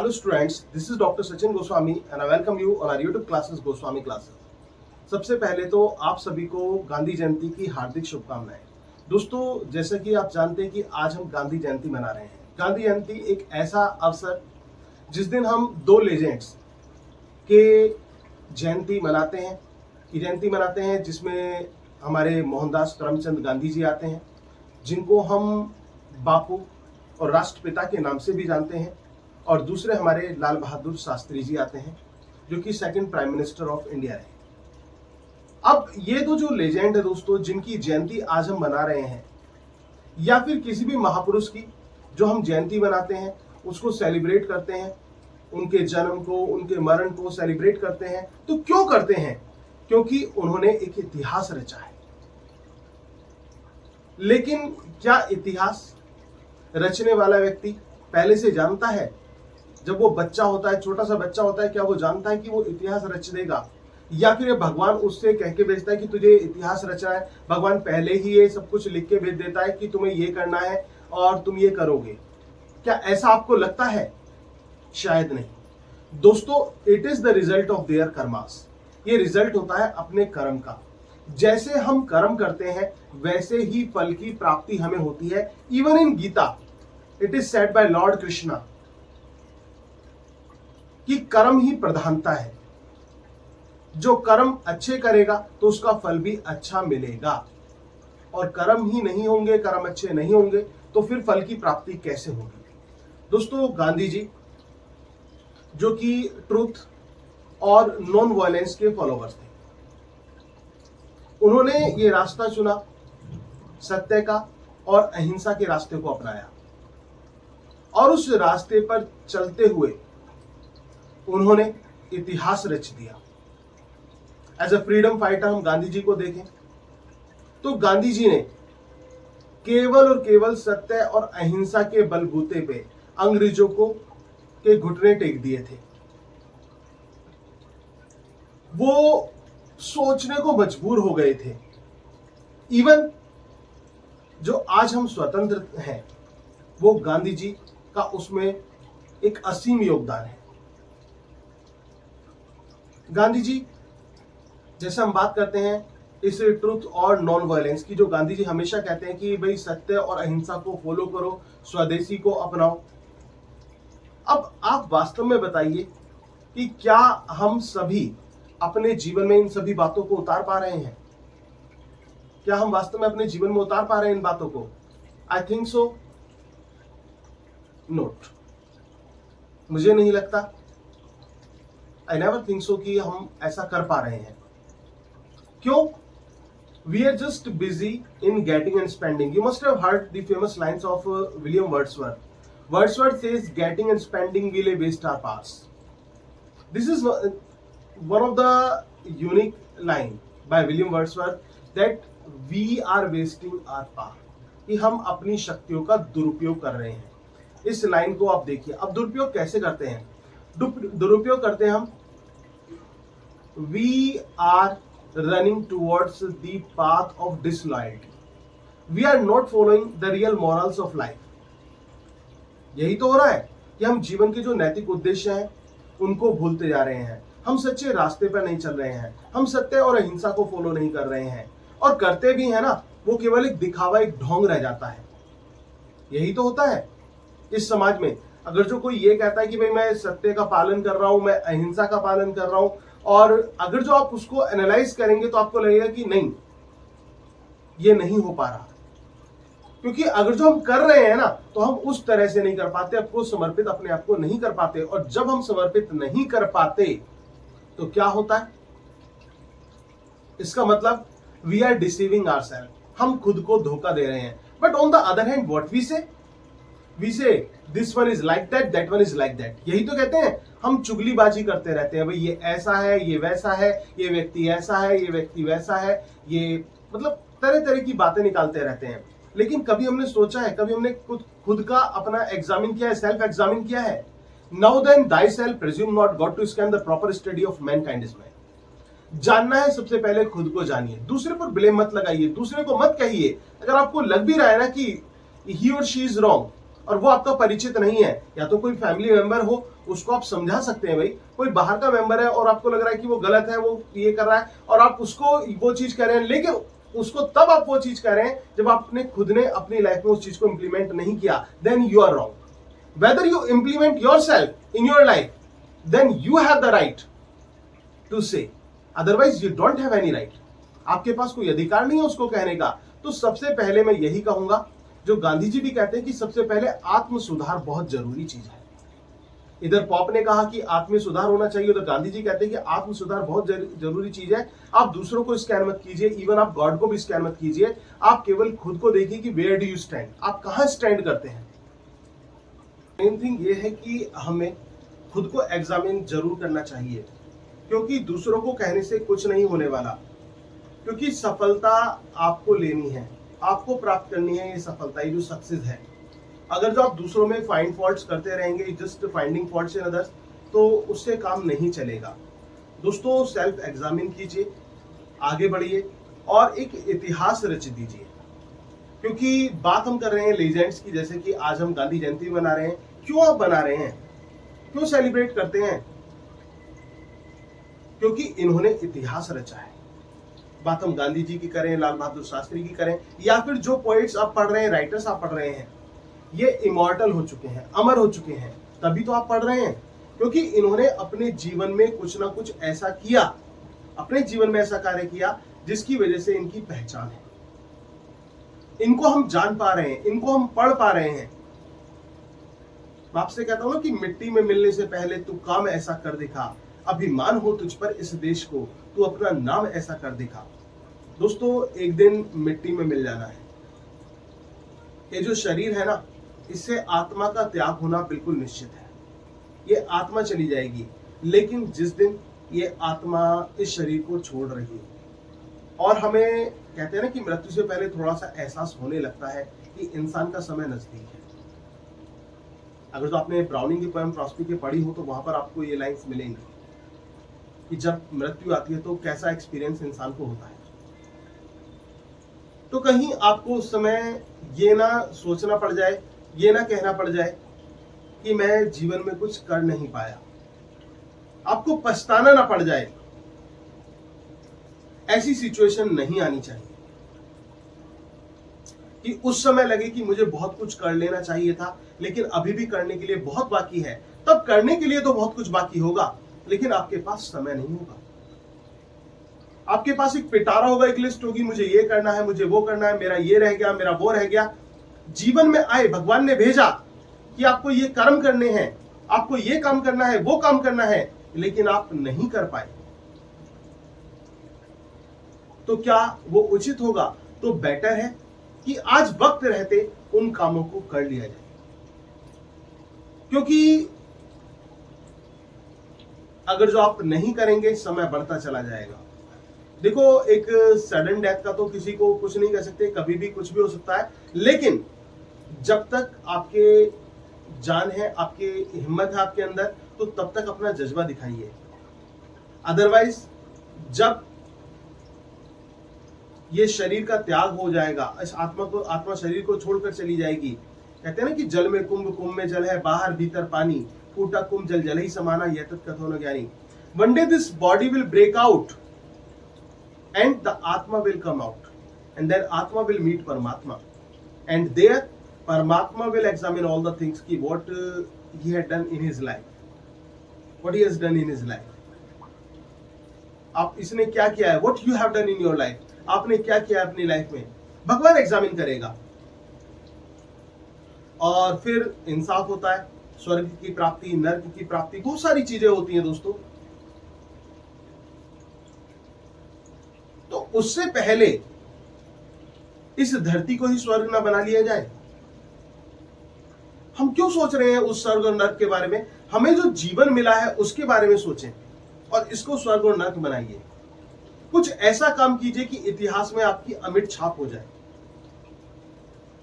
Hello students, this is Dr. Sachin Goswami and I welcome you on our YouTube classes Goswami Classes. सबसे पहले तो आप सभी को गांधी जयंती की हार्दिक शुभकामनाएं। दोस्तों, जैसा कि आप जानते हैं कि आज हम गांधी जयंती मना रहे हैं। गांधी जयंती एक ऐसा अवसर जिस दिन हम दो लेजेंड्स के जयंती मनाते हैं जिसमें हमारे मोहनदास करमचंद गांधी जी आते हैं, जिनको हम बापू और राष्ट्रपिता के नाम से भी जानते हैं, और दूसरे हमारे लाल बहादुर शास्त्री जी आते हैं जो कि second prime minister of India रहे। अब ये दो जो लेजेंड है दोस्तों, जिनकी जयंती आज हम मना रहे हैं, या फिर किसी भी महापुरुष की जो हम जयंती मनाते हैं उसको सेलिब्रेट करते हैं, उनके जन्म को, उनके मरण को सेलिब्रेट करते हैं, तो क्यों करते हैं? क्योंकि उन्होंने एक इतिहास रचा है। लेकिन क्या इतिहास रचने वाला व्यक्ति पहले से जानता है? जब वो बच्चा होता है, छोटा सा बच्चा होता है, क्या वो जानता है कि वो इतिहास रच देगा, या फिर भगवान उससे कह के भेजता है कि तुझे इतिहास रचना है? भगवान पहले ही ये सब कुछ लिख के भेज देता है कि तुम्हें ये करना है और तुम ये करोगे। क्या ऐसा आपको लगता है? शायद नहीं। दोस्तों, it is the result of their karmas. ये रिजल्ट होता है अपने कर्म का। जैसे हम कर्म करते हैं वैसे ही फल की प्राप्ति हमें होती है। Even in Gita it is said by lord Krishna कि कर्म ही प्रधानता है। जो कर्म अच्छे करेगा तो उसका फल भी अच्छा मिलेगा, और कर्म ही नहीं होंगे, कर्म अच्छे नहीं होंगे तो फिर फल की प्राप्ति कैसे होगी? दोस्तों, गांधी जी जो कि ट्रुथ और नॉन वायलेंस के फॉलोवर्स थे, उन्होंने ये रास्ता चुना सत्य का और अहिंसा के रास्ते को अपनाया, और उस रास्ते पर चलते हुए उन्होंने इतिहास रच दिया। एज अ फ्रीडम फाइटर हम गांधी जी को देखें तो गांधी जी ने केवल और केवल सत्य और अहिंसा के बलबूते पे अंग्रेजों को के घुटने टेक दिए थे। वो सोचने को मजबूर हो गए थे। इवन जो आज हम स्वतंत्र हैं वो गांधी जी का उसमें एक असीम योगदान है। गांधी जी, जैसे हम बात करते हैं इस ट्रुथ और नॉन वायलेंस की, जो गांधी जी हमेशा कहते हैं कि भाई सत्य और अहिंसा को फॉलो करो, स्वदेशी को अपनाओ। अब आप वास्तव में बताइए कि क्या हम सभी अपने जीवन में इन सभी बातों को उतार पा रहे हैं? क्या हम वास्तव में अपने जीवन में उतार पा रहे हैं इन बातों को? I think so note. मुझे नहीं लगता, आई नेवर थिंक सो कि हम ऐसा कर पा रहे हैं। क्यों? We are just busy in getting and spending. You must have heard the famous lines of William Wordsworth. Wordsworth says, getting and spending will waste our past. This is one of the unique line by William Wordsworth, that we are wasting our past. कि हम अपनी शक्तियों का दुरुपयोग कर रहे हैं। इस लाइन को आप देखिए। अब दुरुपयोग कैसे करते हैं? दुरुपयोग करते हैं हम, we are running towards the path of disloyalty. We are not following the real morals of life. यही तो हो रहा है कि हम जीवन के जो नैतिक उद्देश्य हैं उनको भूलते जा रहे हैं। हम सच्चे रास्ते पर नहीं चल रहे हैं। हम सत्य और अहिंसा को फॉलो नहीं कर रहे हैं, और करते भी हैं ना, वो केवल एक दिखावा, एक ढोंग रह जाता है। यही तो होता है इस समाज में। अगर जो कोई ये कहता है कि भाई मैं सत्य का पालन कर रहा हूं, मैं अहिंसा का पालन कर रहा हूं, और अगर जो आप उसको एनालाइज करेंगे तो आपको लगेगा कि नहीं, ये नहीं हो पा रहा। क्योंकि अगर जो हम कर रहे हैं ना, तो हम उस तरह से नहीं कर पाते, आपको समर्पित अपने आप को नहीं कर पाते। और जब हम समर्पित नहीं कर पाते तो क्या होता है? इसका मतलब वी आर डिसीविंग आवरसेल्फ, हम खुद को धोखा दे रहे हैं। But on the other hand what we say this one is like that one is like that. यही तो कहते हैं। हम चुगलीबाजी करते रहते हैं, भाई ये ऐसा है, ये वैसा है, ये व्यक्ति ऐसा है, ये व्यक्ति वैसा है, ये मतलब तरह तरह की बातें निकालते रहते हैं। लेकिन कभी हमने सोचा है, कभी हमने खुद का अपना एग्जामिन किया है, सेल्फ एग्जामिन किया है? Now then thy self presume not God to scan the proper study of mankind is man. जानना है सबसे पहले खुद को जानिए, दूसरे पर ब्लेम मत लगाइए, दूसरे को मत कहिए। अगर आपको लग भी रहा है ना कि ही और शी इज रॉन्ग, और वो आपका परिचित नहीं है, या तो कोई फैमिली मेंबर हो, उसको आप समझा सकते हैं। भाई कोई बाहर का मेंबर है और आपको लग रहा है कि वो गलत है, वो ये कर रहा है, और आप उसको वो चीज कह रहे हैं, लेकिन उसको तब आप वो चीज कह रहे हैं जब आपने खुद ने अपनी लाइफ में उस चीज को इंप्लीमेंट नहीं किया, then you are wrong. Whether you implement yourself in your life, then you have the right to say, otherwise you don't have any right. आपके पास कोई अधिकार नहीं है उसको कहने का। तो सबसे पहले मैं यही कहूंगा, जो गांधी जी भी कहते हैं कि सबसे पहले आत्म सुधार बहुत जरूरी चीज है। इधर पॉप ने कहा कि आत्म सुधार होना चाहिए, उधर गांधी जी कहते हैं कि आत्म सुधार बहुत जरूरी चीज है। आप दूसरों को स्कैन मत कीजिए, इवन आप गॉड को भी स्कैन मत कीजिए। आप केवल खुद को देखिए कि वेयर डू यू स्टैंड, आप कहां स्टैंड करते हैं। मेन थिंग ये है कि हमें खुद को एग्जामिन जरूर करना चाहिए, क्योंकि दूसरों को कहने से कुछ नहीं होने वाला। क्योंकि सफलता आपको लेनी है, आपको प्राप्त करनी है ये सफलता, ये जो सक्सेस है। अगर जो आप दूसरों में फाइंड फॉल्ट्स करते रहेंगे, just finding faults in others, तो उससे काम नहीं चलेगा। दोस्तों सेल्फ एग्जामिन कीजिए, आगे बढ़िए और एक इतिहास रच दीजिए। क्योंकि बात हम कर रहे हैं लेजेंड्स की, जैसे कि आज हम गांधी जयंती बना रहे हैं। क्यों आप बना रहे हैं, क्यों सेलिब्रेट करते हैं? क्योंकि इन्होंने इतिहास रचा है। बात हम गांधी जी की करें, लाल बहादुर शास्त्री की करें, या फिर जो पोएट्स आप पढ़ रहे हैं, राइटर्स आप पढ़ रहे हैं, ये इमॉर्टल हो चुके हैं, अमर हो चुके हैं, तभी तो आप पढ़ रहे हैं। क्योंकि इन्होंने अपने जीवन में कुछ ना कुछ ऐसा किया, अपने जीवन में ऐसा कार्य किया जिसकी वजह से इनकी पहचान है। इनको हम जान पा रहे हैं, इनको हम पढ़ पा रहे हैं। मैं आपसे कहता हूं ना कि मिट्टी में मिलने से पहले तू काम ऐसा कर दिखा, अभिमान हो तुझ पर इस देश को, तू अपना नाम ऐसा कर दिखा। दोस्तों एक दिन मिट्टी में मिल जाना है। ये जो शरीर है ना, इससे आत्मा का त्याग होना बिल्कुल निश्चित है। ये आत्मा चली जाएगी, लेकिन जिस दिन ये आत्मा इस शरीर को छोड़ रही है, और हमें कहते हैं ना कि मृत्यु से पहले थोड़ा सा एहसास होने लगता है कि इंसान का समय नजदीक है। अगर तो आपने ब्राउनिंग की पोएम प्रॉस्पेरिटी पढ़ी हो, तो वहां पर आपको ये लाइंस मिलेंगी कि जब मृत्यु आती है तो कैसा एक्सपीरियंस इंसान को होता है। तो कहीं आपको उस समय ये ना सोचना पड़ जाए, ये ना कहना पड़ जाए कि मैं जीवन में कुछ कर नहीं पाया, आपको पछताना ना पड़ जाए। ऐसी सिचुएशन नहीं आनी चाहिए कि उस समय लगे कि मुझे बहुत कुछ कर लेना चाहिए था, लेकिन अभी भी करने के लिए बहुत बाकी है। तब करने के लिए तो बहुत कुछ बाकी होगा, लेकिन आपके पास समय नहीं होगा। आपके पास एक पिटारा होगा, एक लिस्ट होगी, मुझे ये करना है, मुझे वो करना है, मेरा ये रह गया, मेरा वो रह गया। जीवन में आए, भगवान ने भेजा कि आपको ये कर्म करने हैं, आपको ये काम करना है, वो काम करना है, लेकिन आप नहीं कर पाए। तो क्या वो उचित होगा? तो बेटर है कि आज वक्त रहते उन कामों को कर लिया जाए। क्योंकि अगर जो आप नहीं करेंगे, समय बढ़ता चला जाएगा। देखो एक सडन डेथ का तो किसी को कुछ नहीं कह सकते, कभी भी कुछ भी हो सकता है, लेकिन जब तक आपके जान है, आपकी हिम्मत है आपके अंदर, तो तब तक अपना जज्बा दिखाइए। अदरवाइज जब ये शरीर का त्याग हो जाएगा, इस आत्मा शरीर को छोड़कर चली जाएगी। कहते हैं ना कि जल में कुंभ, कुंभ में जल है, बाहर भीतर पानी, फूटा कुंभ जल जल ही समाना, यह तत्कथो न ज्ञानी। One day this body will break out and the Atma will come out, and then Atma will meet Paramatma, and there Paramatma will examine all the things ki what he had done in his life, what he has done in his life. आप इसने क्या किया है, what you have done in your life, आपने क्या किया अपनी life में, भगवान एग्जामिन करेगा। और फिर इंसाफ होता है, स्वर्ग की प्राप्ति, नर्क की प्राप्ति, बहुत सारी चीजें होती हैं दोस्तों। तो उससे पहले इस धरती को ही स्वर्ग ना बना लिया जाए। हम क्यों सोच रहे हैं उस स्वर्ग और नर्क के बारे में? हमें जो जीवन मिला है उसके बारे में सोचें और इसको स्वर्ग और नर्क बनाइए। कुछ ऐसा काम कीजिए कि इतिहास में आपकी अमिट छाप हो जाए।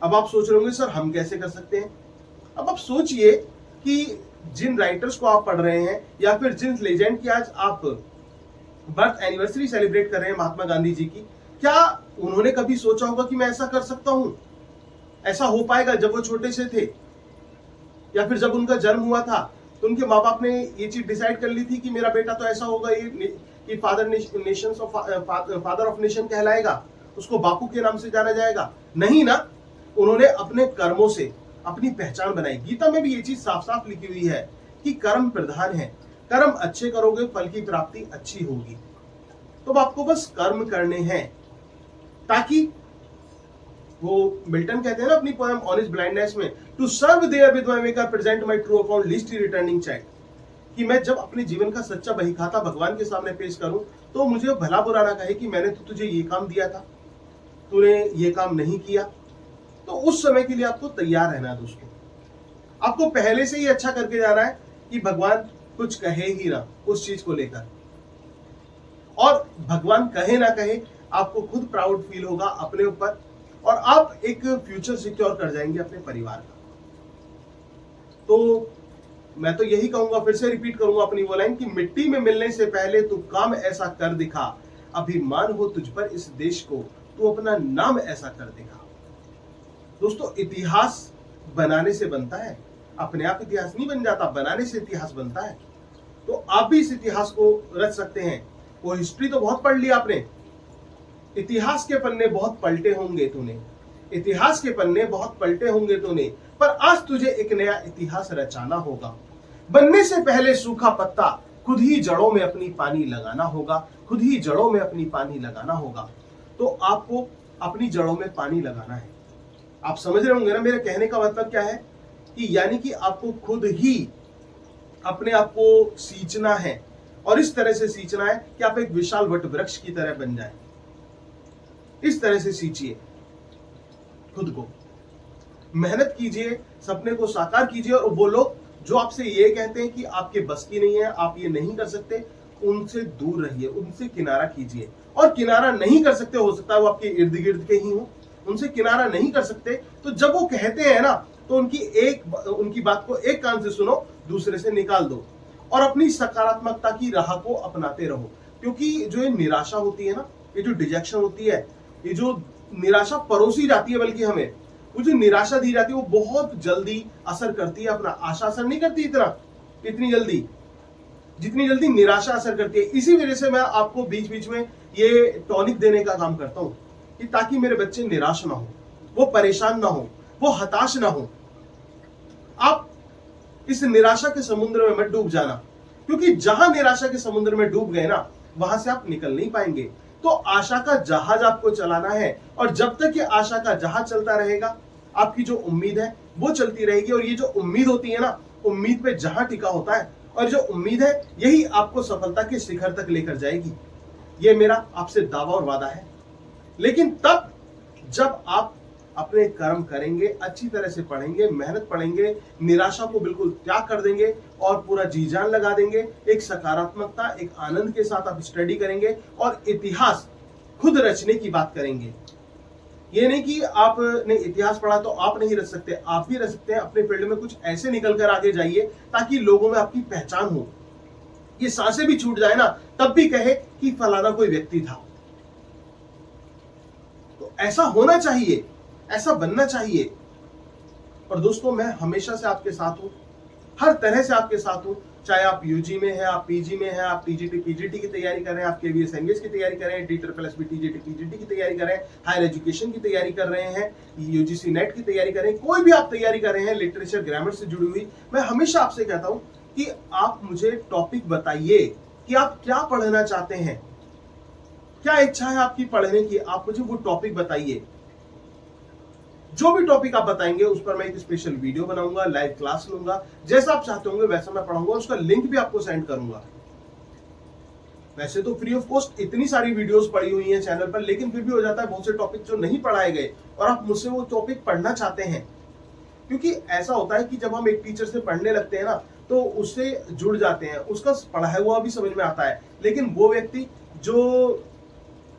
अब आप सोच रहे होंगे सर हम कैसे कर सकते हैं? अब आप सोचिए कि जिन राइटर्स को आप पढ़ रहे हैं या फिर जिन लेजेंड की आज आप बर्थ एनिवर्सरी सेलिब्रेट कर रहे हैं, महात्मा गांधी जी की, क्या उन्होंने कभी सोचा होगा कि मैं ऐसा कर सकता हूं, ऐसा हो पाएगा जब वो छोटे से थे या फिर जब उनका जन्म हुआ था? तो उनके माँ बाप ने ये चीज डिसाइड कर ली थी कि मेरा बेटा तो ऐसा होगा, ये फादर ऑफ नेशन कहलाएगा, उसको बापू के नाम से जाना जाएगा। नहीं ना, उन्होंने अपने कर्मों से अपनी पहचान बनाई। गीता में भी ये चीज साफ साफ लिखी हुई है कि कर्म प्रधान है, कर्म अच्छे करोगे फल की प्राप्ति अच्छी होगी। तो आपको बस कर्म करने हैं, ताकि वो मिल्टन कहते हैं ना अपनी पोएम ऑन हिज ब्लाइंडनेस में, to serve there with my maker present my true account lest returning check, कि मैं जब अपने जीवन का सच्चा बहीखाता भगवान के सामने पेश करूं तो मुझे भला बुरा ना कहे कि मैंने तो तुझे ये काम दिया था, तूने ये काम नहीं किया। तो उस समय के लिए आपको तैयार रहना है दोस्तों। आपको पहले से ही अच्छा करके जाना है कि भगवान कुछ कहे ही ना उस चीज को लेकर, और भगवान कहे ना कहे आपको खुद प्राउड फील होगा अपने ऊपर, और आप एक फ्यूचर सिक्योर कर जाएंगे अपने परिवार का। तो मैं तो यही कहूंगा, फिर से रिपीट करूंगा अपनी वो लाइन कि मिट्टी में मिलने से पहले तू काम ऐसा कर दिखा, अभिमान हो तुझ पर इस देश को, तू अपना नाम ऐसा कर दिखा। दोस्तों, इतिहास बनाने से बनता है, अपने आप इतिहास नहीं बन जाता, बनाने से इतिहास बनता है। तो आप भी इस इतिहास को रच सकते हैं। वो हिस्ट्री तो बहुत पढ़ लिया आपने, इतिहास के पन्ने बहुत पलटे होंगे तूने, इतिहास के पन्ने बहुत पलटे होंगे तूने, पर आज तुझे एक नया इतिहास रचाना होगा। बनने से पहले सूखा पत्ता खुद ही जड़ों में अपनी पानी लगाना होगा, खुद ही जड़ों में अपनी पानी लगाना होगा। तो आपको अपनी जड़ों में पानी लगाना है। आप समझ रहे होंगे ना मेरे कहने का मतलब क्या है, कि यानी कि आपको खुद ही अपने आप को सींचना है, और इस तरह से सींचना है कि आप एक विशाल वट वृक्ष की तरह बन जाए। इस तरह से सींचिए खुद को, मेहनत कीजिए, सपने को साकार कीजिए, और वो लोग जो आपसे ये कहते हैं कि आपके बस की नहीं है, आप ये नहीं कर सकते, उनसे दूर रहिए, उनसे किनारा कीजिए। और किनारा नहीं कर सकते, हो सकता है वो आपके इर्द गिर्द के ही हो, उनसे किनारा नहीं कर सकते, तो जब वो कहते हैं ना, तो उनकी बात को एक कान से सुनो, दूसरे से निकाल दो, और अपनी सकारात्मकता की राह को अपनाते रहो। क्योंकि जो ये निराशा होती है ना, ये जो डिजेक्शन होती है, ये जो निराशा परोसी जाती है, बल्कि हमें वो जो निराशा दी जाती है, वो बहुत जल्दी असर करती है अपना। आशा असर नहीं करती इतनी जल्दी जितनी जल्दी निराशा असर करती है। इसी वजह से मैं आपको बीच बीच में ये टॉनिक देने का काम करता हूं, कि ताकि मेरे बच्चे निराश ना हो, वो परेशान ना हो, वो हताश ना हो। आप इस निराशा के समुद्र में मत डूब जाना, क्योंकि जहां निराशा के समुद्र में डूब गए ना, वहां से आप निकल नहीं पाएंगे। तो आशा का जहाज आपको चलाना है, और जब तक ये आशा का जहाज चलता रहेगा, आपकी जो उम्मीद है वो चलती रहेगी। और ये जो उम्मीद होती है ना, उम्मीद पे जहां टिका होता है, और जो उम्मीद है यही आपको सफलता के शिखर तक लेकर जाएगी। ये मेरा आपसे दावा और वादा है। लेकिन तब जब आप अपने कर्म करेंगे, अच्छी तरह से पढ़ेंगे, मेहनत पढ़ेंगे, निराशा को बिल्कुल त्याग कर देंगे और पूरा जी जान लगा देंगे, एक सकारात्मकता, एक आनंद के साथ आप स्टडी करेंगे और इतिहास खुद रचने की बात करेंगे। ये नहीं कि आपने इतिहास पढ़ा तो आप नहीं रच सकते, आप भी रच सकते हैं। अपने फील्ड में कुछ ऐसे निकल कर आगे जाइए ताकि लोगों में आपकी पहचान हो। ये सांसें भी छूट जाए ना, तब भी कहे कि फलाना कोई व्यक्ति था। तो ऐसा होना चाहिए, ऐसा बनना चाहिए। और दोस्तों, मैं हमेशा से आपके साथ हूं, हर तरह से आपके साथ हूं। चाहे आप यूजी में हैं, आप पीजी में हैं, आप टीजीटी पीजीटी की तैयारी कर रहे हैं, आप केवीएस एमबीएस की तैयारी कर रहे हैं, DSSS टीजीटी पीजीटी की तैयारी कर रहे हैं, हायर एजुकेशन की तैयारी कर रहे हैं, यूजीसी नेट की तैयारी कर रहे हैं, कोई भी आप तैयारी कर रहे हैं लिटरेचर ग्रामर से जुड़ी हुई, मैं हमेशा आपसे कहता हूं कि आप मुझे टॉपिक बताइए कि आप क्या पढ़ना चाहते हैं, क्या इच्छा है आपकी पढ़ने की, आप मुझे वो टॉपिक बताइए। जो भी टॉपिक आप बताएंगे उस पर मैं एक स्पेशल वीडियो बनाऊंगा, लाइव क्लास लूंगा, जैसा आप चाहते होंगे वैसा मैं पढ़ाऊंगा, उसका लिंक भी आपको सेंड करूंगा। वैसे तो फ्री ऑफ कॉस्ट इतनी सारी वीडियोस पड़ी हुई हैं चैनल पर, लेकिन फिर भी हो जाता है बहुत से टॉपिक जो नहीं पढ़ाए गए और आप मुझसे वो टॉपिक पढ़ना चाहते हैं। क्योंकि ऐसा होता है कि जब हम एक टीचर से पढ़ने लगते हैं ना, तो उससे जुड़ जाते हैं, उसका पढ़ाया हुआ भी समझ में आता है। लेकिन वो व्यक्ति जो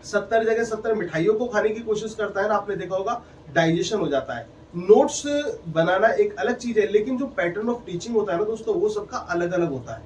70 जगह 70 मिठाइयों को खाने की कोशिश करता है ना, आपने देखा होगा, डाइजेशन हो जाता है। नोट्स बनाना एक अलग चीज है, लेकिन जो पैटर्न ऑफ टीचिंग होता है ना दोस्तों, वो सबका अलग अलग होता है,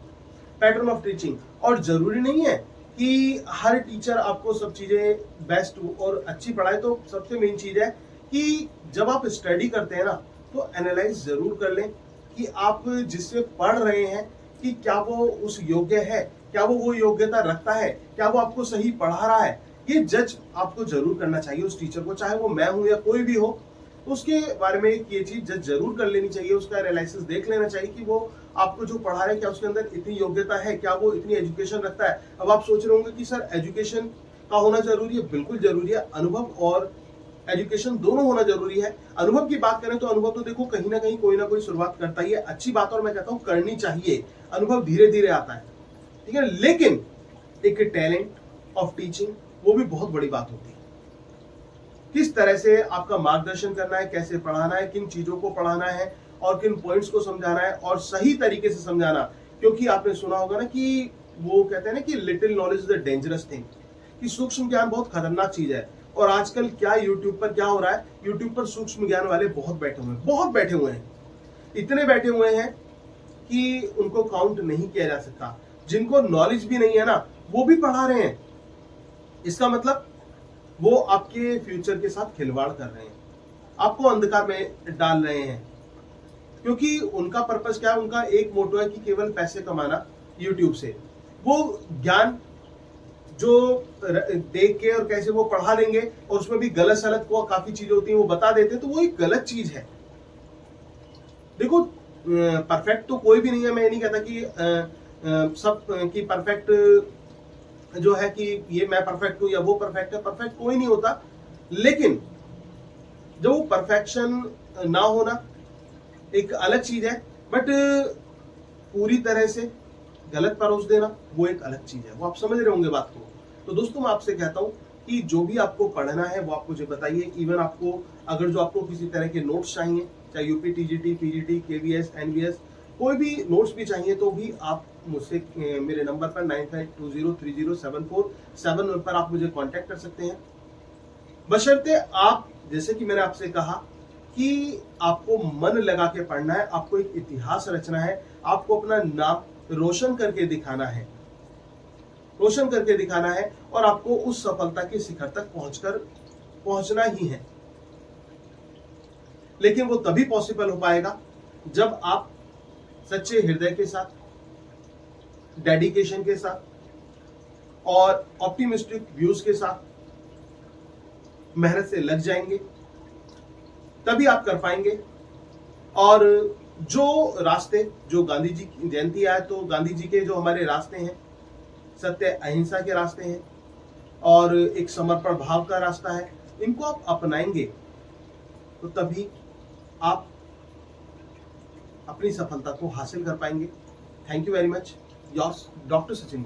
पैटर्न ऑफ टीचिंग। और जरूरी नहीं है कि हर टीचर आपको सब चीजें बेस्ट और अच्छी पढ़ाए। तो सबसे मेन चीज है कि जब आप स्टडी करते हैं ना, तो एनालाइज जरूर कर लें कि आप जिससे पढ़ रहे हैं कि क्या वो उस योग्य है, क्या वो योग्यता रखता है, क्या वो आपको सही पढ़ा रहा है, ये जज आपको जरूर करना चाहिए उस टीचर को, चाहे वो मैं हूं या कोई भी हो। तो उसके बारे में ये चीज जज जरूर कर लेनी चाहिए, उसका एनालिसिस देख लेना चाहिए कि वो आपको जो पढ़ा रहे हैं क्या उसके अंदर इतनी योग्यता है, क्या वो इतनी एजुकेशन रखता है। अब आप सोच रहे होंगे कि सर एजुकेशन का होना जरूरी है, बिल्कुल जरूरी है। अनुभव और एजुकेशन दोनों होना जरूरी है। अनुभव की बात करें तो अनुभव तो देखो कहीं ना कहीं कोई ना कोई शुरुआत करता ही है, अच्छी बात, और मैं कहता हूं करनी चाहिए। अनुभव धीरे धीरे आता है, ठीक है, लेकिन एक टैलेंट ऑफ टीचिंग वो भी बहुत बड़ी बात होती है। किस तरह से आपका मार्गदर्शन करना है, कैसे पढ़ाना है, किन चीजों को पढ़ाना है और किन पॉइंट्स को समझाना है और सही तरीके से समझाना। क्योंकि आपने सुना होगा ना कि वो कहते हैं ना कि little knowledge is a dangerous thing, कि सूक्ष्म ज्ञान बहुत खतरनाक चीज है। और आजकल क्या यूट्यूब पर क्या हो रहा है, यूट्यूब पर सूक्ष्म ज्ञान वाले बहुत बैठे हुए हैं, इतने बैठे हुए हैं कि उनको काउंट नहीं किया जा सकता। जिनको नॉलेज भी नहीं है ना, वो भी पढ़ा रहे हैं। इसका मतलब वो आपके फ्यूचर के साथ खिलवाड़ कर रहे हैं, आपको अंधकार में डाल रहे हैं। क्योंकि उनका पर्पस क्या है, उनका एक मोटो है कि केवल पैसे कमाना यूट्यूब से। वो ज्ञान जो देख के और कैसे वो पढ़ा देंगे, और उसमें भी गलत सलत को काफी चीजें होती हैं वो बता देते हैं, तो वो एक गलत चीज है। देखो परफेक्ट तो कोई भी नहीं है, मैं ये नहीं कहता कि सब की परफेक्ट जो है कि ये मैं परफेक्ट हूं या वो परफेक्ट है, परफेक्ट कोई नहीं होता। लेकिन जो परफेक्शन ना होना एक अलग चीज है, बट पूरी तरह से गलत परोस देना वो एक अलग चीज है। वो आप समझ रहे होंगे बात को। तो दोस्तों मैं आपसे कहता हूं कि जो भी आपको पढ़ना है वो आप मुझे बताइए। इवन आपको अगर जो आपको किसी तरह के नोट्स चाहिए, चाहे UP TGT, PGT, KVS, NVS, कोई भी नोट्स भी चाहिए, तो भी आप मुझसे मेरे नंबर पर 9520307471 पर आप मुझे कांटेक्ट कर सकते हैं। बशर्ते आप, जैसे कि मैंने आपसे कहा कि आपको मन लगा के पढ़ना है, आपको एक इतिहास रचना है, आपको अपना नाम रोशन करके दिखाना है, और आपको उस सफलता के शिखर तक पहुंचना ही है। लेकिन वो तभी पॉसिबल हो पाएगा जब आप सच्चे हृदय के साथ, डेडिकेशन के साथ और ऑप्टिमिस्टिक व्यूज के साथ मेहनत से लग जाएंगे, तभी आप कर पाएंगे। और जो रास्ते, जो गांधी जी की जयंती आए तो गांधी जी के जो हमारे रास्ते हैं, सत्य अहिंसा के रास्ते हैं और एक समर्पण भाव का रास्ता है, इनको आप अपनाएंगे तो तभी आप अपनी सफलता को हासिल कर पाएंगे। Thank you very much, yours doctor Sachin.